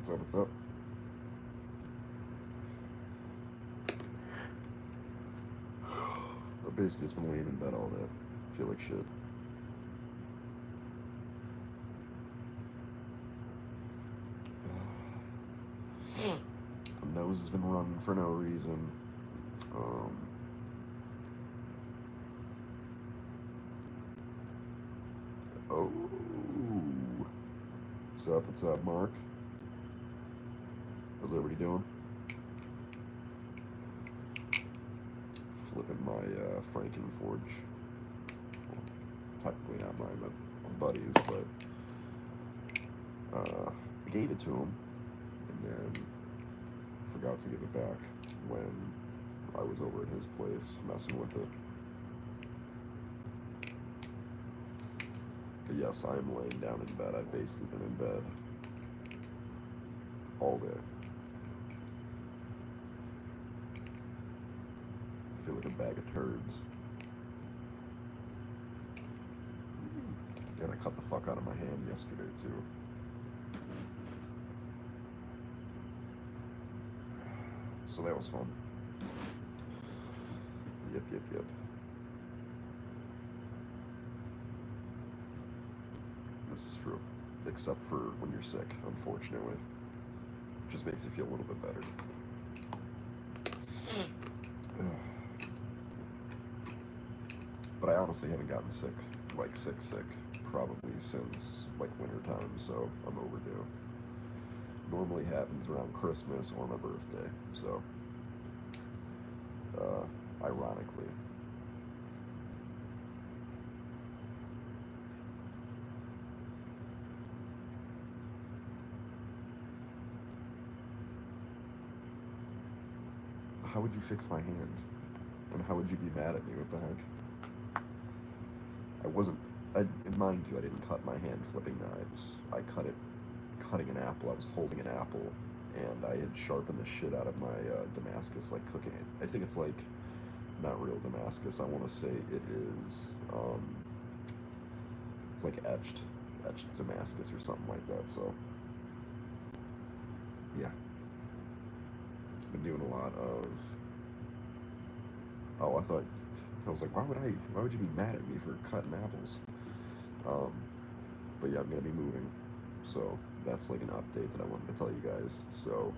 What's up? What's up? I've basically just been laying in bed all day. Feel like shit. My nose has been running for no reason. Um, oh. What's up? What's up, Mark? How's everybody doing? Flipping my Frankenforge. Well, technically not mine, but my buddy's, but I gave it to him and then forgot to give it back when I was over at his place messing with it. But yes, I am laying down in bed. I've basically been in bed all day. I feel like a bag of turds. And I cut the fuck out of my hand yesterday too. So that was fun. Yep. This is true. Except for when you're sick, unfortunately. Just makes you feel a little bit better. But I honestly haven't gotten sick, like sick, probably since like winter time, so I'm overdue. Normally happens around Christmas or my birthday, so ironically. How would you fix my hand? And how would you be mad at me? What the heck? I wasn't. Mind you, I didn't cut my hand flipping knives. I cut it cutting an apple. I was holding an apple, and I had sharpened the shit out of my Damascus, like cooking it. I think it's like not real Damascus. I want to say it is. It's like etched Damascus or something like that. So yeah, been doing a lot of. Oh, I was like, why would you be mad at me for cutting apples? Um, but yeah, I'm gonna be moving, so that's like an update that I wanted to tell you guys. So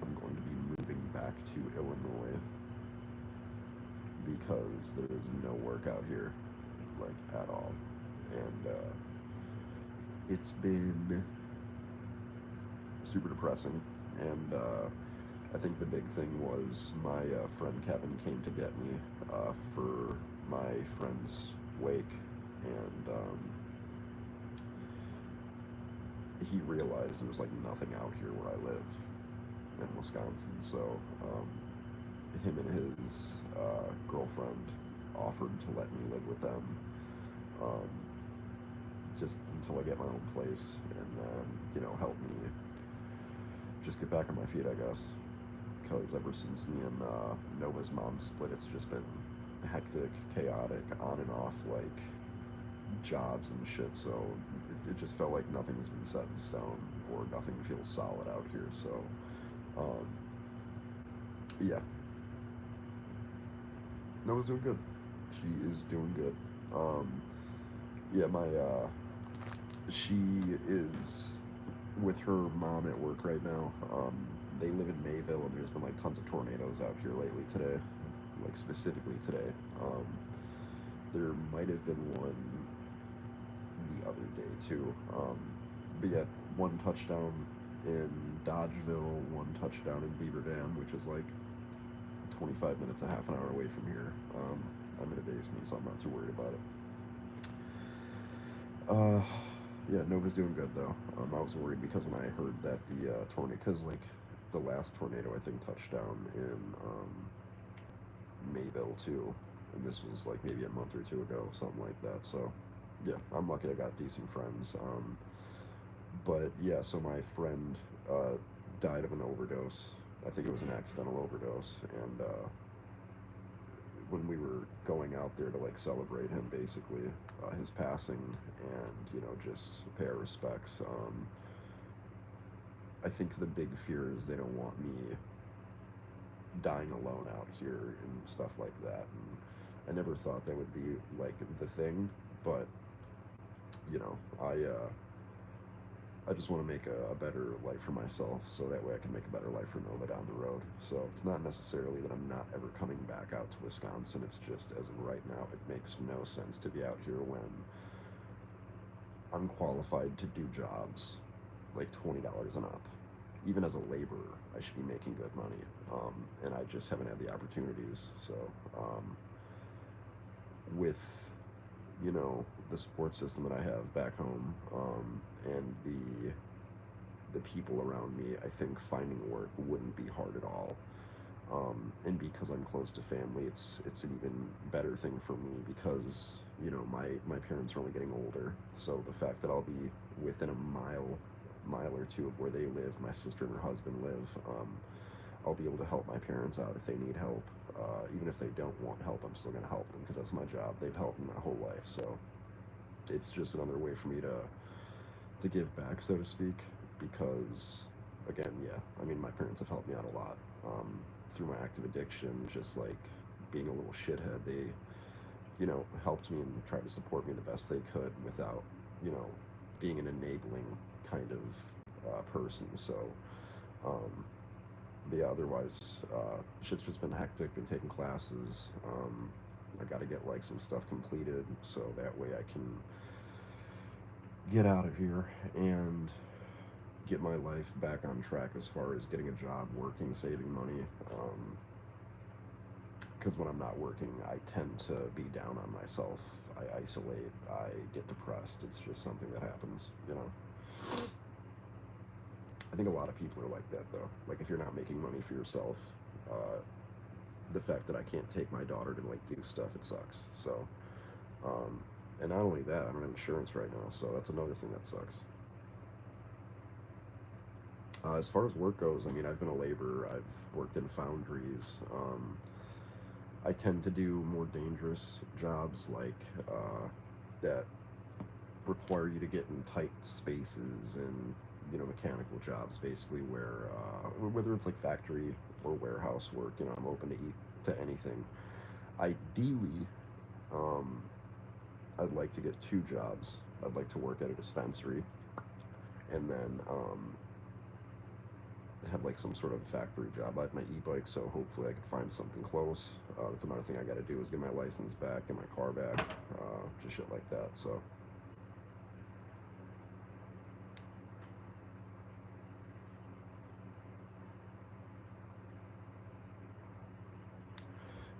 I'm going to be moving back to Illinois because there is no work out here, like at all, and it's been super depressing. And I think the big thing was my friend Kevin came to get me for my friend's wake, and he realized there was like nothing out here where I live in Wisconsin. So him and his girlfriend offered to let me live with them um, just until I get my own place, and help me just get back on my feet, I guess. Because ever since me and Nova's mom split, it's just been hectic, chaotic, on and off, like jobs and shit. So it just felt like nothing's been set in stone, or nothing feels solid out here. So um, yeah, Nova's doing good. She is doing good. Yeah, my she is with her mom at work right now. They live in Mayville, and there's been like tons of tornadoes out here lately today, like specifically today. There might have been one the other day too. But yeah, one touchdown in Dodgeville, one touchdown in Beaver Dam, which is like 25 minutes, a half an hour away from here. I'm in a basement, so I'm not too worried about it. Uh, yeah, Nova's doing good though. I was worried because when I heard that the tornado, because like the last tornado I think touched down in Mayville too, and this was like maybe a month or two ago, something like that. So yeah, I'm lucky I got decent friends. But yeah, so my friend died of an overdose. I think it was an accidental overdose, and when we were going out there to like celebrate him, basically his passing, and just pay our respects. I think the big fear is they don't want me dying alone out here and stuff like that. And I never thought that would be like the thing, but you know, I just want to make a better life for myself, so that way I can make a better life for Nova down the road. So it's not necessarily that I'm not ever coming back out to Wisconsin. It's just as of right now, it makes no sense to be out here when I'm qualified to do jobs like $20 and up. Even as a laborer, I should be making good money, and I just haven't had the opportunities. So with the support system that I have back home, and the people around me, I think finding work wouldn't be hard at all. And because I'm close to family, it's an even better thing for me because my parents are only getting older, so the fact that I'll be within a mile or two of where they live, my sister and her husband live, I'll be able to help my parents out if they need help. Even if they don't want help, I'm still gonna help them because that's my job. They've helped me my whole life, so it's just another way for me to give back, so to speak. Because again, yeah, I mean, my parents have helped me out a lot, through my active addiction, just like being a little shithead. They helped me and tried to support me the best they could without you know being an enabling kind of person. So um, but yeah, otherwise, shit's just been hectic. Been taking classes. I got to get like some stuff completed so that way I can get out of here and get my life back on track as far as getting a job, working, saving money. Because when I'm not working, I tend to be down on myself. I isolate. I get depressed. It's just something that happens. I think a lot of people are like that though. Like if you're not making money for yourself, uh, the fact that I can't take my daughter to like do stuff, it sucks. So, um, and not only that, I don't have insurance right now, so that's another thing that sucks. As far as work goes, I mean, I've been a laborer. I've worked in foundries. I tend to do more dangerous jobs like that require you to get in tight spaces and mechanical jobs basically where whether it's like factory or warehouse work, I'm open to eat to anything. Ideally, um, I'd like to get two jobs. I'd like to work at a dispensary and then have like some sort of factory job. I have my e-bike, so hopefully I could find something close. That's another thing I got to do is get my license back, get my car back, just shit like that. So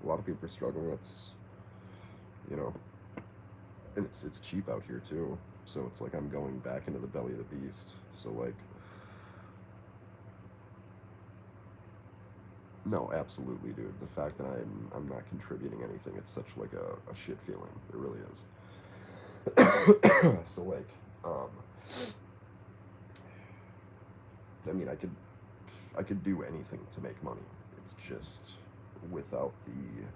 a lot of people are struggling. That's you know, and it's cheap out here too. So it's like I'm going back into the belly of the beast. So like, no, absolutely, dude. The fact that I'm not contributing anything, it's such like a shit feeling. It really is. So like, um, I mean, I could do anything to make money. It's just without the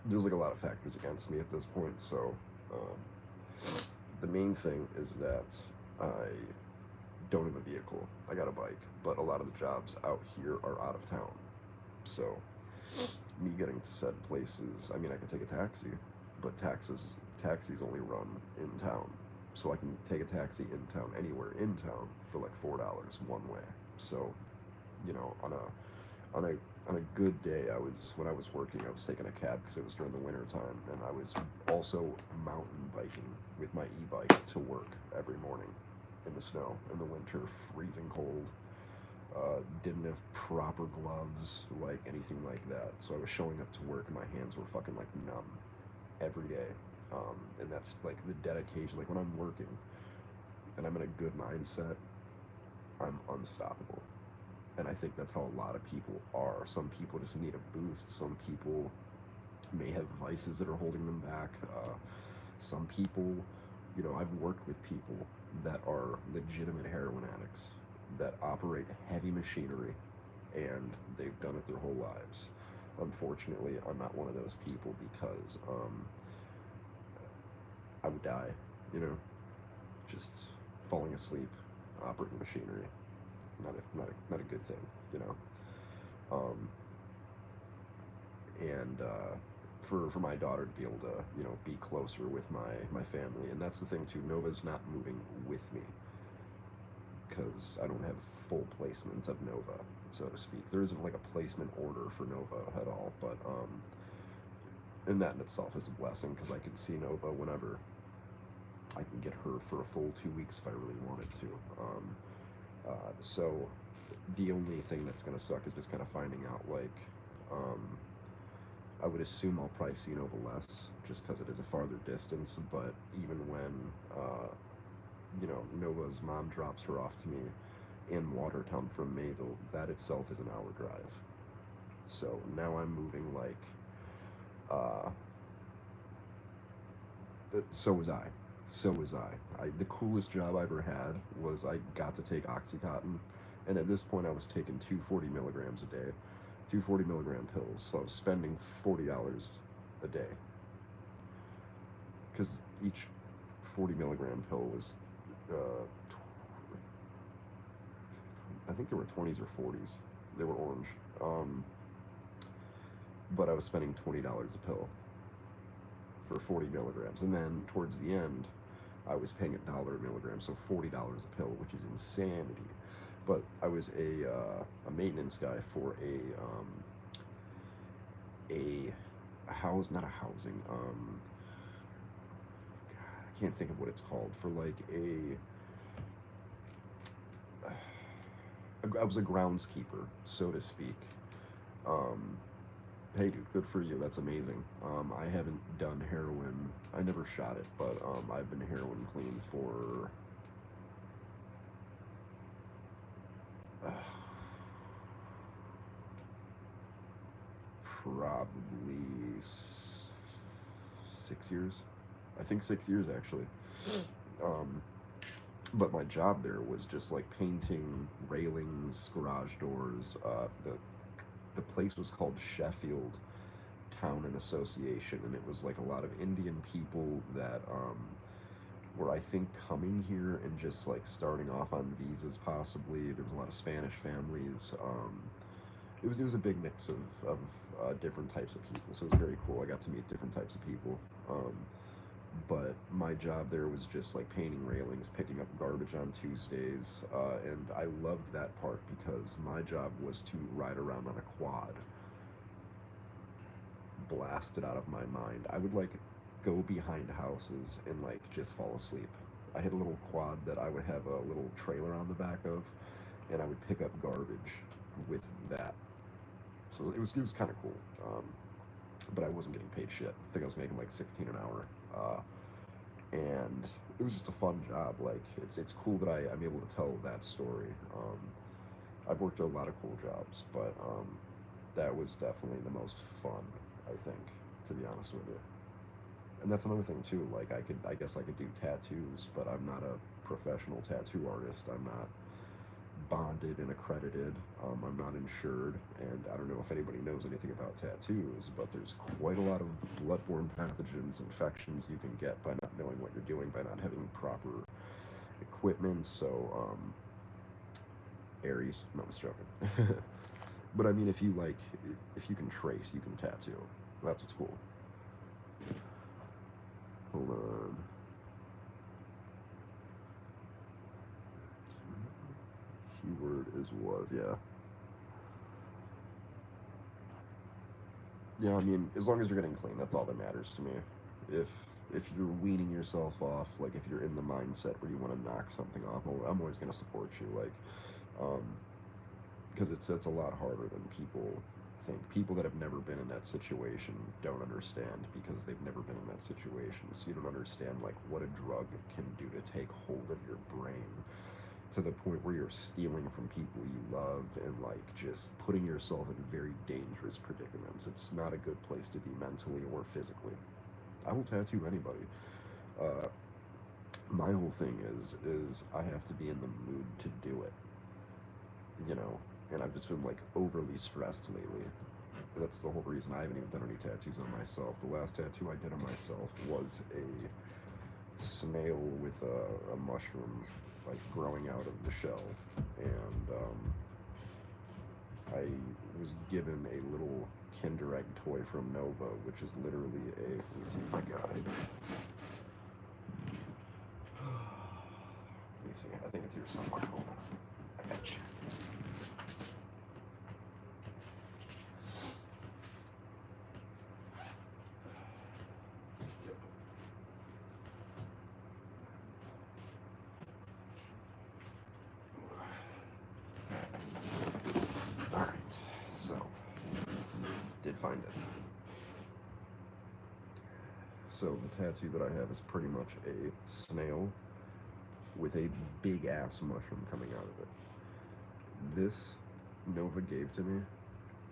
there's like a lot of factors against me at this point. So the main thing is that I don't have a vehicle. I got a bike, but a lot of the jobs out here are out of town. So me getting to said places, I mean, I can take a taxi, but taxis only run in town. So I can take a taxi in town anywhere in town for like $4 one way. So on a good day, when I was working, I was taking a cab because it was during the winter time, and I was also mountain biking with my e-bike to work every morning in the snow, in the winter, freezing cold. Didn't have proper gloves, like anything like that. So I was showing up to work and my hands were fucking like numb every day. And that's like the dedication. Like when I'm working and I'm in a good mindset, I'm unstoppable. And I think that's how a lot of people are. Some people just need a boost. Some people may have vices that are holding them back. Some people, I've worked with people that are legitimate heroin addicts that operate heavy machinery and they've done it their whole lives. Unfortunately, I'm not one of those people because I would die. you know, just falling asleep, operating machinery. Not a good thing, you know. Um, and for my daughter to be able to, you know, be closer with my family, and that's the thing too. Nova's not moving with me because I don't have full placement of Nova, so to speak. There isn't like a placement order for Nova at all, but and that in itself is a blessing because I can see Nova whenever I can get her for a full 2 weeks if I really wanted to. So the only thing that's gonna suck is just kind of finding out like um, I would assume I'll probably see Nova less just because it is a farther distance. But even when you know, Nova's mom drops her off to me in Watertown from Mayville, that itself is an hour drive. So now I'm moving like, uh, so was I. So was I. The coolest job I ever had was I got to take Oxycontin, and at this point I was taking 240 milligrams a day, 240 milligram pills. So I was spending $40 a day because each 40 milligram pill was, uh, I think there were 20s or 40s. They were orange. But I was spending $20 a pill for 40 milligrams. And then towards the end, I was paying $1 a milligram, so $40 a pill, which is insanity. But I was a maintenance guy for a house, not a housing. I can't think of what it's called for like I was a groundskeeper, so to speak. Um, hey, dude, good for you. That's amazing. I haven't done heroin. I never shot it, but I've been heroin clean for uh, probably 6 years. I think 6 years actually. Um, but my job there was just like painting railings, garage doors. The place was called Sheffield Town and Association, and it was like a lot of Indian people that were, I think, coming here and just like starting off on visas possibly. There was a lot of Spanish families. It was a big mix of different types of people, so it was very cool. I got to meet different types of people. But my job there was just like painting railings, picking up garbage on Tuesdays, and I loved that part because my job was to ride around on a quad, blasted out of my mind. I would like go behind houses and like just fall asleep. I had a little quad that I would have a little trailer on the back of, and I would pick up garbage with that. So it was kind of cool. But I wasn't getting paid shit. I think I was making like 16 an hour. And it was just a fun job. Like it's cool that I'm able to tell that story. I've worked a lot of cool jobs, but that was definitely the most fun, I think, to be honest with you. And that's another thing too. Like I guess I could do tattoos, but I'm not a professional tattoo artist. I'm not bonded and accredited. I'm not insured, and I don't know if anybody knows anything about tattoos, but there's quite a lot of bloodborne pathogens, infections you can get by not knowing what you're doing, by not having proper equipment. So, Aries, no, I'm just joking. But I mean, if you can trace, you can tattoo. That's what's cool. Hold on. Keyword is was, yeah. Yeah, I mean, as long as you're getting clean, that's all that matters to me. If if you're weaning yourself off, like if you're in the mindset where you want to knock something off, I'm always gonna support you. Like, um, because it's a lot harder than people think. People that have never been in that situation don't understand because they've never been in that situation. So you don't understand like what a drug can do to take hold of your brain to the point where you're stealing from people you love and like just putting yourself in very dangerous predicaments. It's not a good place to be mentally or physically. I will tattoo anybody. Uh, my whole thing is I have to be in the mood to do it, you know. And I've just been like overly stressed lately. That's the whole reason I haven't even done any tattoos on myself. The last tattoo I did on myself was snail with a mushroom like growing out of the shell, and I was given a little Kinder Egg toy from Nova, which is literally a. Let me see if I got it. Let me see. I think it's here somewhere. Hold on. I got you. Alright, so, did find it. So, the tattoo that I have is pretty much a snail with a big ass mushroom coming out of it. This Nova gave to me,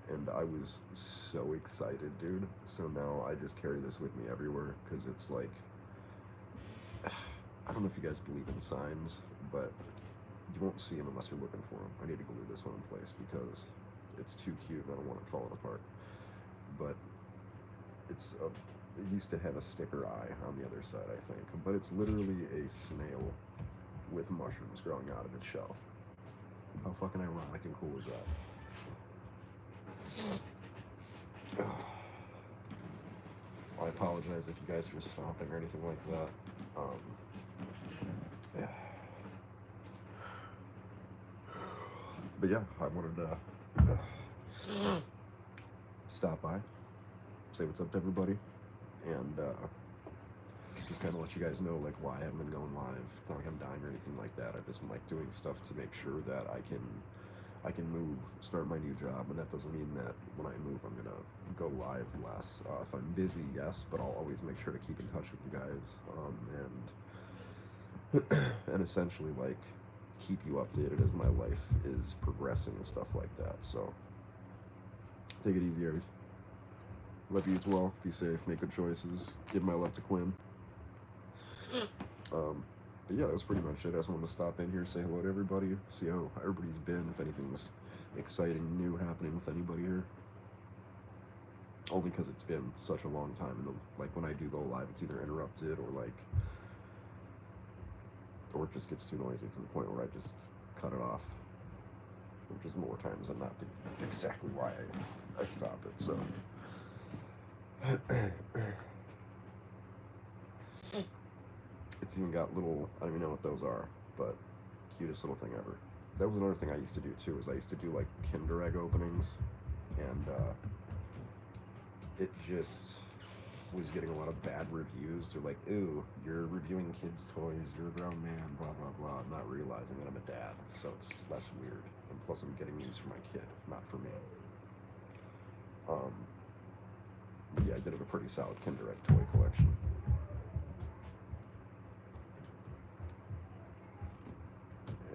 and I was so excited, dude. So now I just carry this with me everywhere, because it's like, I don't know if you guys believe in signs, but you won't see them unless you're looking for them. I need to glue this one in place because it's too cute and I don't want it falling apart. But it used to have a sticker eye on the other side, I think, but it's literally a snail with mushrooms growing out of its shell. How fucking ironic and cool is that? I apologize if you guys were stomping or anything like that. Yeah. But yeah, I wanted to stop by, say what's up to everybody, and just kind of let you guys know like why I haven't been going live. It's not like I'm dying or anything like that. I've just been like doing stuff to make sure that I can move, start my new job, and that doesn't mean that when I move I'm gonna go live less. If I'm busy, yes, but I'll always make sure to keep in touch with you guys, and essentially like keep you updated as my life is progressing and stuff like that. So take it easy, Aries. Love you as well. Be safe, make good choices. Give my love to Quinn. But yeah, that was pretty much it. I just wanted to stop in here, say hello to everybody, see how everybody's been, if anything's exciting, new happening with anybody here. Only because it's been such a long time, and like when I do go live, it's either interrupted or it just gets too noisy to the point where I just cut it off, which is more times than not exactly why I stop it. So. It's even got little, I don't even know what those are, but cutest little thing ever. That was another thing I used to do too, is I used to do like Kinder Egg openings, and it just was getting a lot of bad reviews. They're like, ooh, you're reviewing kids' toys, you're a grown man, blah, blah, blah, not realizing that I'm a dad, so it's less weird. And plus I'm getting these for my kid, not for me. Yeah, I did have a pretty solid Kinder Egg toy collection.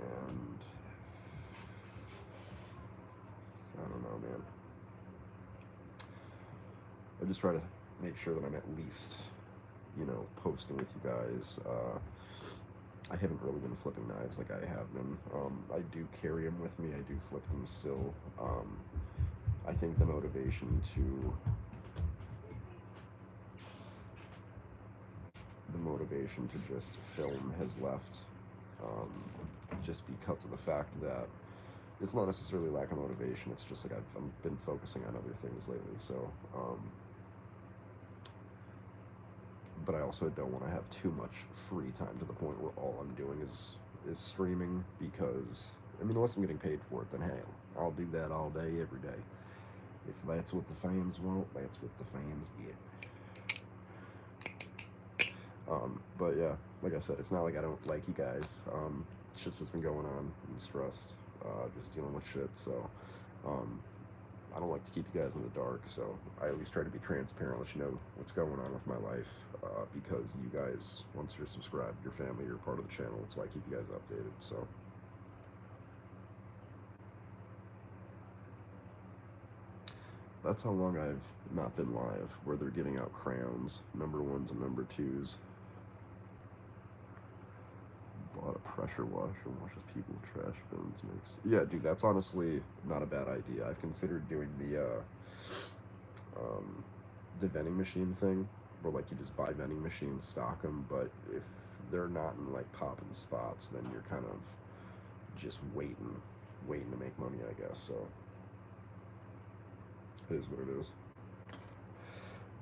And I don't know, man. I just try to make sure that I'm at least, posting with you guys. I haven't really been flipping knives like I have been. I do carry them with me. I do flip them still. I think the motivation to just film has left, just because of the fact that it's not necessarily lack of motivation. It's just like I've been focusing on other things lately. So, but I also don't want to have too much free time to the point where all I'm doing is streaming, because unless I'm getting paid for it, then hey, I'll do that all day, every day. If that's what the fans want, that's what the fans get. But yeah, like I said, it's not like I don't like you guys. It's just what's been going on. I'm stressed, just dealing with shit. So, I don't like to keep you guys in the dark. So I at least try to be transparent, let you know what's going on with my life, because you guys, once you're subscribed, your family, you're part of the channel. That's why I keep you guys updated. So. That's how long I've not been live, where they're giving out crayons, number 1s and number 2s. Bought a pressure washer, washes people with trash bins. Yeah, dude, that's honestly not a bad idea. I've considered doing the vending machine thing, where like you just buy vending machines, stock them, but if they're not in like popping spots, then you're kind of just waiting to make money, I guess. So it is what it is.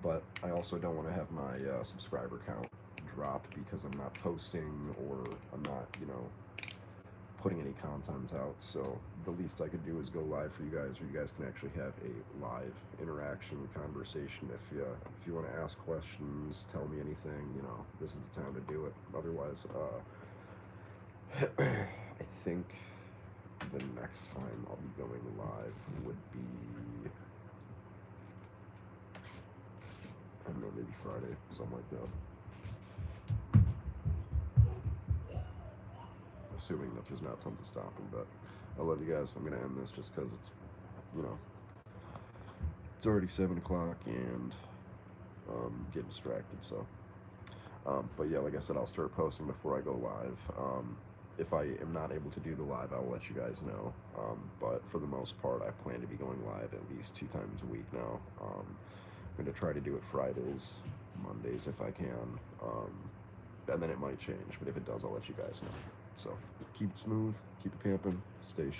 But I also don't want to have my subscriber count drop because I'm not posting or I'm not, putting any content out. So the least I could do is go live for you guys, where you guys can actually have a live interaction conversation. If you want to ask questions, tell me anything, this is the time to do it. Otherwise, I think the next time I'll be going live would be, I don't know, maybe Friday, something like that. Assuming that there's not tons of stopping, but I love you guys. I'm gonna end this just because you know, it's already 7 o'clock and getting distracted. So, but yeah, like I said, I'll start posting before I go live. If I am not able to do the live, I will let you guys know. But for the most part, I plan to be going live at least 2 times a week now. I'm going to try to do it Fridays, Mondays if I can. And then it might change, but if it does, I'll let you guys know. So keep it smooth, keep it pimping, stay sharp.